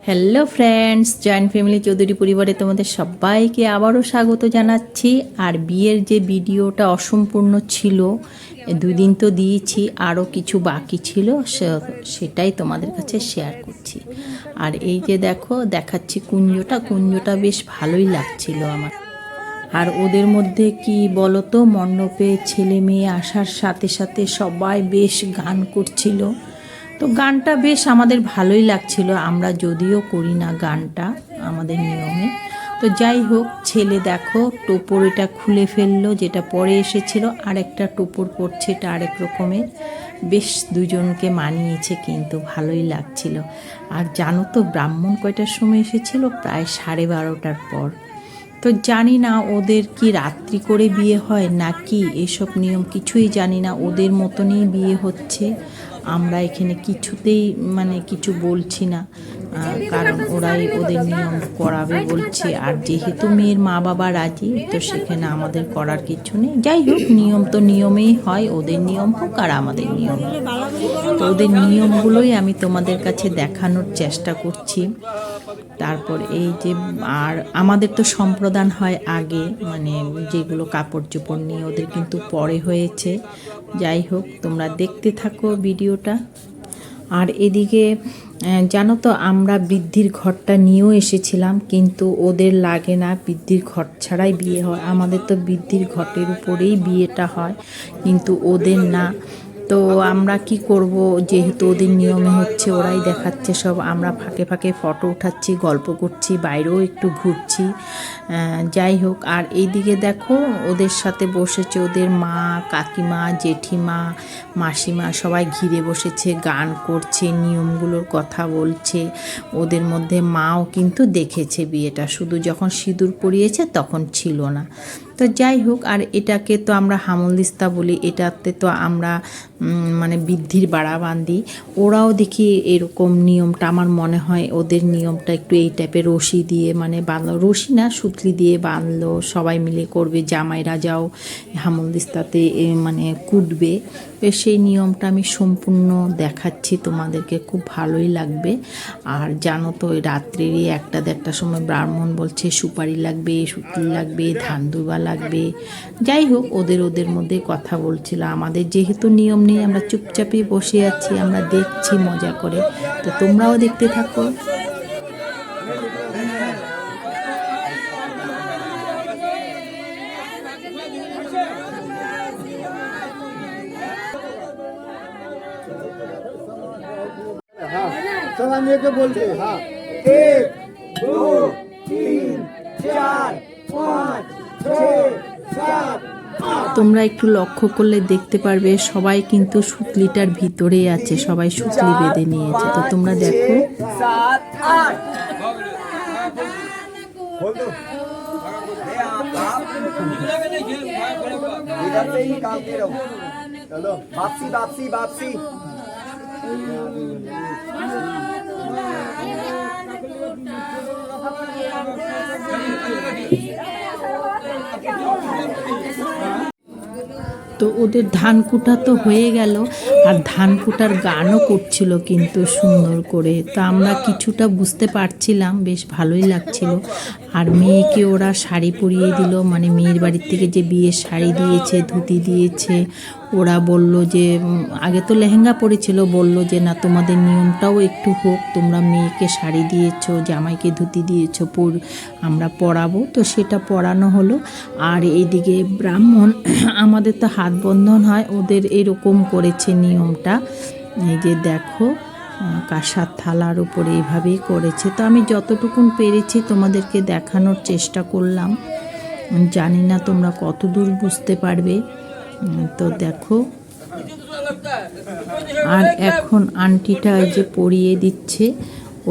Hello friends, joint family Chowdhury পরিবারে তোমাদের সবাইকে আবারও স্বাগত জানাচ্ছি। আর বিয়ের যে ভিডিওটা অসম্পূর্ণ ছিল, 2 দিন তো দিয়েছি, আরও কিছু বাকি ছিল, সেটাই তোমাদের কাছে শেয়ার করছি। আর এই যে দেখো, দেখাচ্ছি কুঞ্জটা বেশ ভালোই লাগছিল আমার। আর ওদের মধ্যে কি বলতো, মণ্ডপে ছেলে মেয়ে আসার সাথে সাথে সবাই বেশ গান করছিল। তো গানটা বেশ আমাদের ভালোই লাগছিল, আমরা যদিও করি না গানটা আমাদের নিয়মে। তো যাই হোক, ছেলে দেখো টোপর এটা খুলে ফেললো, যেটা পরে এসেছিল, আর একটা টোপর পরছে, এটা আরেক রকমের। বেশ দুজনকে মানিয়েছে, কিন্তু ভালোই লাগছিল। আর জানো তো ব্রাহ্মণ কয়টার সময় এসেছিল? প্রায় 12:30টার পর। তো জানি না ওদের কি রাত্রি করে বিয়ে হয় নাকি এসব নিয়ম, কিছুই জানি না। ওদের মতনই বিয়ে হচ্ছে, আমরা এখানে কিছুতেই কিছু বলছি না, কারণ ওরাই ওদের নিয়ম করাবে বলছে। আর যেহেতু মেয়ের মা বাবা রাজি, তো সেখানে আমাদের করার কিছু নেই। যাই হোক, নিয়ম তো নিয়মেই হয়, ওদের নিয়ম হোক আর আমাদের নিয়ম হোক। তো ওদের নিয়মগুলোই আমি তোমাদের কাছে দেখানোর চেষ্টা করছি। তারপর এই যে, আর আমাদের তো সম্প্রদান হয় আগে, যেগুলো কাপড় চোপড় নিয়ে, ওদের কিন্তু পরে হয়েছে। যাই হোক, তোমরা দেখতে থাকো ভিডিওটা। আর এদিকে জানো তো, আমরা বৃদ্ধির ঘরটা নিয়েও এসেছিলাম, কিন্তু ওদের লাগে না, বৃদ্ধির ঘর ছাড়াই বিয়ে হয়। আমাদের তো বৃদ্ধির ঘটের উপরেই বিয়েটা হয়, কিন্তু ওদের না। তো আমরা কি করব, যেহেতু ওদের নিয়মে হচ্ছে, ওরাই দেখাচ্ছে সব, আমরা ফাঁকে ফাঁকে ফটো উঠাচ্ছি, গল্প করছি, বাইরেও একটু ঘুরছি। যাই হোক, আর এইদিকে দেখো ওদের সাথে বসেছে ওদের মা, কাকিমা, জেঠিমা, মাসিমা, সবাই ঘিরে বসেছে, গান করছে, নিয়মগুলোর কথা বলছে। ওদের মধ্যে মাও কিন্তু দেখেছে বিয়েটা, শুধু যখন সিঁদুর পরিয়েছে তখন ছিল না। তো যাই হোক, আর এটাকে তো আমরা হামলদিস্তা বলি, এটাতে তো আমরা বৃদ্ধির বাড়া বাঁধি। ওরাও দেখি এরকম নিয়মটা, আমার মনে হয় ওদের নিয়মটা একটু এই টাইপের, রশি দিয়ে বাঁধলো, রশি না সুতলি দিয়ে বাঁধলো, সবাই মিলে করবে, জামাইরা যাও হামলদিস্তাতে কুটবে। সেই নিয়মটা আমি সম্পূর্ণ দেখাচ্ছি তোমাদেরকে, খুব ভালোই লাগবে। আর জানো তো, ওই রাত্রেরই 1-1:30টার সময় ব্রাহ্মণ বলছে সুপারি লাগবে, সুতলি লাগবে, ধান দুর্বা লাগবে। যাই হোক, ওদের মধ্যে কথা বলছিল। আমাদের যেহেতু নিয়ম নেই, আমরা চুপচাপে বসে আছি, আমরা দেখছি মজা করে। তো তোমরাও দেখতে থাকো। सलाम लेके बोलते हाँ 1 2 3 4 5 6 7। তোমরা একটু লক্ষ্য করলে দেখতে পারবে, সবাই কিন্তু সুতলিটার ভিতরেই আছে, সবাই সুতলি বেঁধে নিয়েছে। তো তোমরা দেখো। 7 8 बोल दो इधर से ही काम के रहो। चलो वापसी वापसी वापसी। তো ওদের ধান কুটা তো হয়ে গেল, আর ধান কুটার গানও করছিল কিন্তু সুন্দর করে। তো আমরা কিছুটা বুঝতে পারছিলাম, বেশ ভালোই লাগছিল। আর মেয়েকে ওরা শাড়ি পরিয়ে দিল, মেয়ের বাড়ির থেকে যে বিয়ের শাড়ি দিয়েছে, ধুতি দিয়েছে। ওরা বলল যে, আগে তো লেহেঙ্গা পরেছিল, বলল যে না, তোমাদের নিয়মটাও একটু হোক, তোমরা মেয়েকে শাড়ি দিয়েছো, জামাইকে ধুতি দিয়েছো, আমরা পরাবো। তো সেটা পরানো হলো। আর এইদিকে ব্রাহ্মণ, আমাদের তো হাত বন্ধন হয়, ওদের এরকম করেছে নিয়মটা। এই যে দেখো, কাঁসার থালার উপরে এইভাবেই করেছে। তো আমি যতটুকুন পেরেছি তোমাদেরকে দেখানোর চেষ্টা করলাম, জানি না তোমরা কতদূর বুঝতে পারবে। তো দেখো, আর এখন আন্টিটা যে পরিয়ে দিচ্ছে,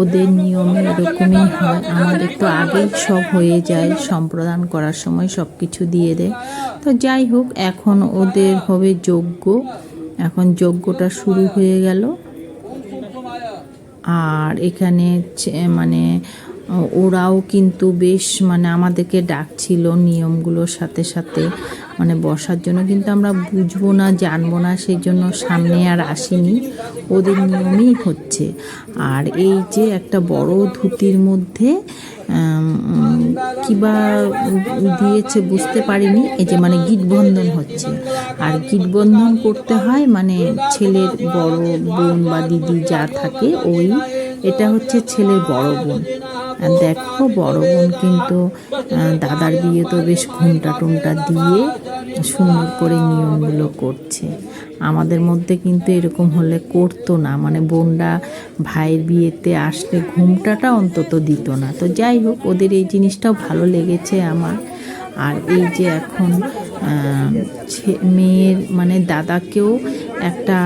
ওদের নিয়মে এরকমই হয়। আমাদের তো আগেই সব হয়ে যায়, সম্প্রদান করার সময় সব কিছু দিয়ে দেয়। তো যাই হোক, এখন ওদের হবে যজ্ঞ, এখন যজ্ঞটা শুরু হয়ে গেল। আর এখানে ওরাও কিন্তু বেশ মানে আমাদেরকে ডাকছিল নিয়মগুলোর সাথে সাথে মানে বসার জন্য, কিন্তু আমরা বুঝবো না জানবো না, সেই জন্য সামনে আর আসিনি। ওদের নিয়মই হচ্ছে। আর এই যে একটা বড় ধুতির মধ্যে কিবা দিয়েছে বুঝতে পারিনি, এই যে মানে গিটবন্ধন হচ্ছে। আর গিটবন্ধন করতে হয় মানে ছেলের বড় বোন বা দিদি যা থাকে ওই, এটা হচ্ছে ছেলের বড় বোন। আর দেখো বড় বোন কিন্তু দাদার বিয়ে তো বেশ ঘুমটা টুমটা দিয়ে সুন্দর করে নিয়মগুলো করছে। আমাদের মধ্যে কিন্তু এরকম হলে করতো না, মানে বোনরা ভাইয়ের বিয়েতে আসলে ঘুমটাটা অন্তত দিত না। তো যাই হোক, ওদের এই জিনিসটাও ভালো লেগেছে আমার। আর এই যে এখন মেয়ের মানে দাদাকেও একটা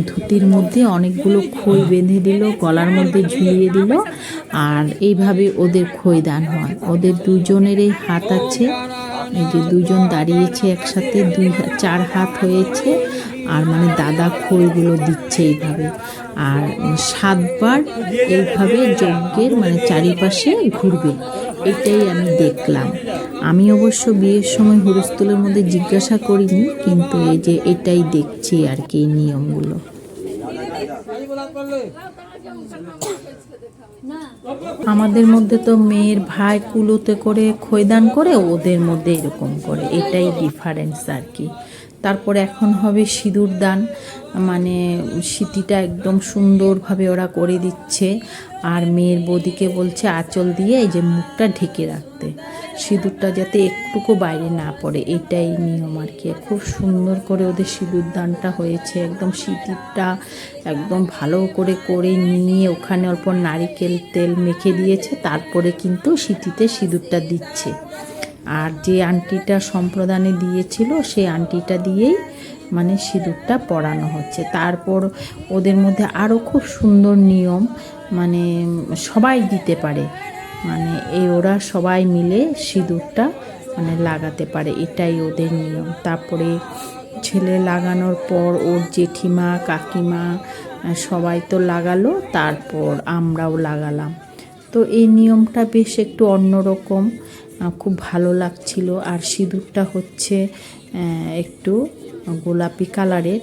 ধুতির মধ্যে অনেকগুলো খই বেঁধে দিল, গলার মধ্যে ঝুলিয়ে দিল। আর এইভাবে ওদের খই দান হয়। ওদের দুজনেরই হাত আছে, এই যে দুজন দাঁড়িয়েছে একসাথে, 4 হাত হয়েছে। আর মানে দাদা খইগুলো দিচ্ছে এইভাবে। আর 7 বার এইভাবে যজ্ঞের মানে চারিপাশে ঘুরবে, এটাই আমি দেখলাম। আমি অবশ্য বিয়ের সময় হুলস্থুলের মধ্যে জিজ্ঞাসা করিনি, কিন্তু এই যে এটাই দেখছি আর কি নিয়মগুলো। আমাদের মধ্যে তো মেয়ের ভাই কুলোতে করে খৈদান করে, ওদের মধ্যে এরকম করে, এটাই ডিফারেন্স আর কি। তারপর এখন হবে সিঁদুর দান, মানে সিঁথিটা একদম সুন্দরভাবে ওরা করে দিচ্ছে। আর মেয়ের বৌদিকে বলছে আঁচল দিয়ে এই যে মুখটা ঢেকে রাখতে, সিঁদুরটা যাতে একটুকু বাইরে না পড়ে, এটাই নিয়ম আর কি। খুব সুন্দর করে ওদের সিঁদুর দানটা হয়েছে, একদম সিঁথিটা একদম ভালো করে করে নিয়ে ওখানে অল্প নারিকেল তেল মেখে দিয়েছে, তারপরে কিন্তু সিঁথিতে সিঁদুরটা দিচ্ছে। আর যে আন্টিটা সম্প্রদানে দিয়েছিল সেই আন্টিটা দিয়েই মানে সিঁদুরটা পরানো হচ্ছে। তারপর ওদের মধ্যে আরও খুব সুন্দর নিয়ম, মানে সবাই দিতে পারে, মানে এই ওরা সবাই মিলে সিঁদুরটা মানে লাগাতে পারে, এটাই ওদের নিয়ম। তারপরে ছেলে লাগানোর পর ওর জেঠিমা কাকিমা সবাই তো লাগালো, তারপর আমরাও লাগালাম। তো এই নিয়মটা বেশ একটু অন্যরকম, খুব ভালো লাগছিল। আর সিঁদুরটা হচ্ছে একটু গোলাপি কালারের,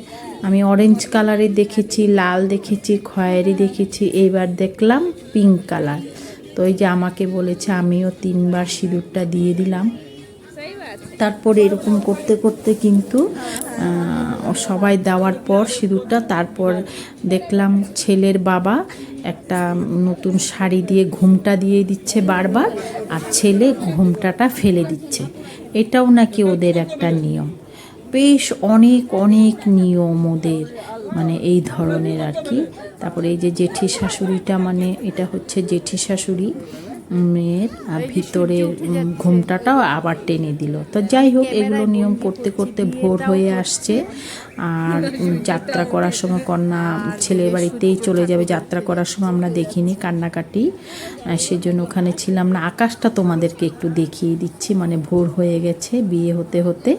আমি অরেঞ্জ কালারের দেখেছি, লাল দেখেছি, খয়েরি দেখেছি, এইবার দেখলাম পিঙ্ক কালার। তো এই যে আমাকে বলেছে, আমিও 3 বার সিঁদুরটা দিয়ে দিলাম। তারপর এরকম করতে করতে কিন্তু সবাই দেওয়ার পর সিঁদুরটা, তারপর দেখলাম ছেলের বাবা একটা নতুন শাড়ি দিয়ে ঘুমটা দিয়ে দিচ্ছে বারবার, আর ছেলে ঘুমটাটা ফেলে দিচ্ছে। এটাও নাকি ওদের একটা নিয়ম। বেশ অনেক অনেক নিয়ম ওদের, মানে এই ধরনের আর কি। তারপরে এই যে জেঠি শাশুড়িটা, মানে এটা হচ্ছে জেঠি শাশুড়ি মেয়ের ভিতরে ঘুমটাটাও আবার টেনে দিল। তো যাই হোক, এগুলো নিয়ম করতে করতে ভোর হয়ে আসছে। আর যাত্রা করার সময় কন্যা ছেলের বাড়িতেই চলে যাবে, যাত্রা করার সময় আমরা দেখিনি, কান্নাকাটি, সেজন্য ওখানে ছিলাম না। আকাশটা তোমাদেরকে একটু দেখিয়ে দিচ্ছি, মানে ভোর হয়ে গেছে বিয়ে হতে হতে।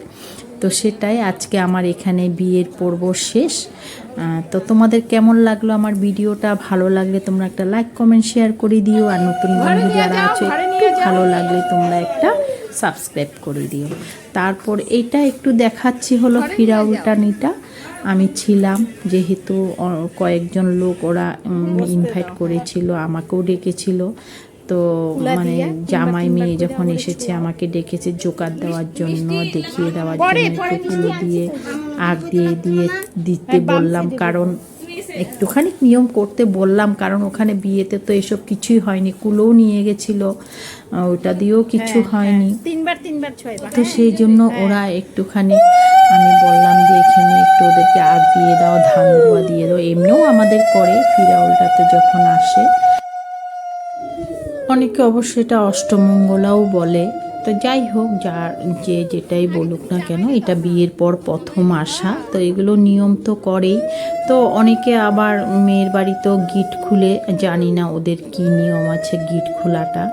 তো সেটাই আজকে আমার এখানে বিয়ের পর্ব শেষ। তো তোমাদের কেমন লাগলো আমার ভিডিওটা? ভালো লাগলে তোমরা একটা লাইক কমেন্ট শেয়ার করে দিও। আর নতুন বন্ধু যারা আছো, একটু ভালো লাগলে তোমরা একটা সাবস্ক্রাইব করে দিও। তারপর এটা একটু দেখাচ্ছি হলো ফিরাউলটানিটা। আমি ছিলাম, যেহেতু কয়েকজন লোক ওরা ইনভাইট করেছিল, আমাকেও ডেকেছিল। তো মানে জামাই মেয়ে যখন এসেছে আমাকে ডেকেছে জোকার দেওয়ার জন্য, দেখিয়ে দেওয়ার জন্য, একটু কুলো দিয়ে আগ দিয়ে দিতে বললাম, কারণ একটুখানি নিয়ম করতে বললাম, কারণ ওখানে বিয়েতে তো এসব কিছুই হয়নি। কুলোও নিয়ে গেছিল, ওটা দিয়েও কিছু হয়নি। তো সেই জন্য ওরা একটুখানি, আমি বললাম যে এখানে একটু ওদেরকে আগ দিয়ে দাও, ধান ধোয়া দিয়ে দাও। এমনিও আমাদের করে ফিরাউলটাতে যখন আসে, অনেকে অবশ্যই এটা অষ্টমঙ্গলাও বলে। তো যাই হোক, যার যে যেটাই বলুক না কেন, এটা বিয়ের পর প্রথম আসা, তো এগুলো নিয়ম তো করেই। তো অনেকে আবার মেয়ের বাড়িতেও গিট খুলে, জানি না ওদের কি নিয়ম আছে গিট খোলাটা।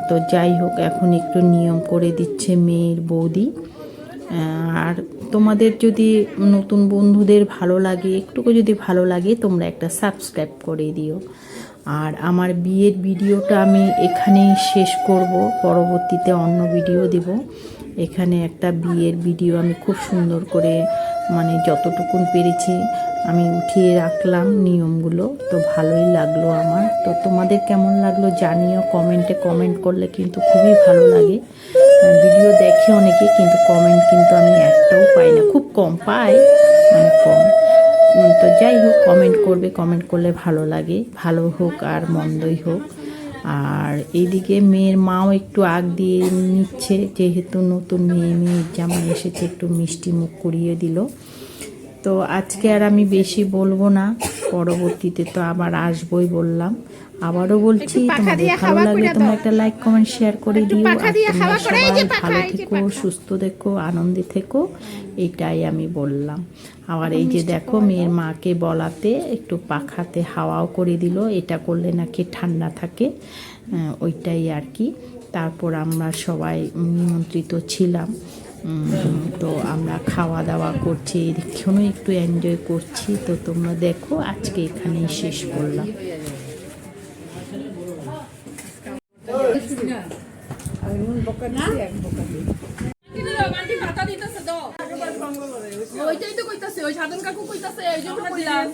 তো যাই হোক, এখন একটু নিয়ম করে দিচ্ছে মেয়ের বৌদি। আর তোমাদের যদি নতুন বন্ধুদের ভালো লাগে, একটুকু যদি ভালো লাগে, তোমরা একটা সাবস্ক্রাইব করে দিও। আর আমার বিয়ের ভিডিওটা আমি এখানেই শেষ করব, পরবর্তীতে অন্য ভিডিও দেব। এখানে একটা বিয়ের ভিডিও আমি খুব সুন্দর করে মানে যতটুকুন পেরেছি আমি উঠিয়ে রাখলাম নিয়মগুলো, তো ভালোই লাগলো আমার। তো তোমাদের কেমন লাগলো জানিও, কমেন্টে কমেন্ট করলে কিন্তু খুবই ভালো লাগে। ভিডিও দেখে অনেকে, কিন্তু কমেন্ট কিন্তু আমি একটাও পাই না, খুব কম পাই, মানে কম। তো যাই হোক, কমেন্ট করবে, কমেন্ট করলে ভালো লাগে, ভালো হোক আর মন্দই হোক। আর এইদিকে মেয়ের মাও একটু আগ দিয়ে নিচ্ছে, যেহেতু নতুন মেয়ের জামাই এসেছে, একটু মিষ্টি মুখ করিয়ে দিল। তো আজকে আর আমি বেশি বলবো না, পরবর্তীতে তো আবার আসবই বললাম। আবারও বলছি, তোমাদের ভালো লাগলে তোমরা একটা লাইক কমেন্ট শেয়ার করে দিও। আর তোমরা সবাই ভালো থেকো, সুস্থ থেকো, আনন্দে থেকো, এটাই আমি বললাম। আবার এই যে দেখো, মেয়ের মাকে বলাতে একটু পাখাতে হাওয়াও করে দিল, এটা করলে নাকি ঠান্ডা থাকে, ওইটাই আর কি। তারপর আমরা সবাই নিমন্ত্রিত ছিলাম, তো আমরা খাওয়া দাওয়া করছি, এখানেও একটু এনজয় করছি। তো তোমরা দেখো, আজকে এখানেই শেষ করলাম। ওইটাই তো কইতাছে, ওই সাধন কাকু কইতাছে, ওই জন্য কইলাম।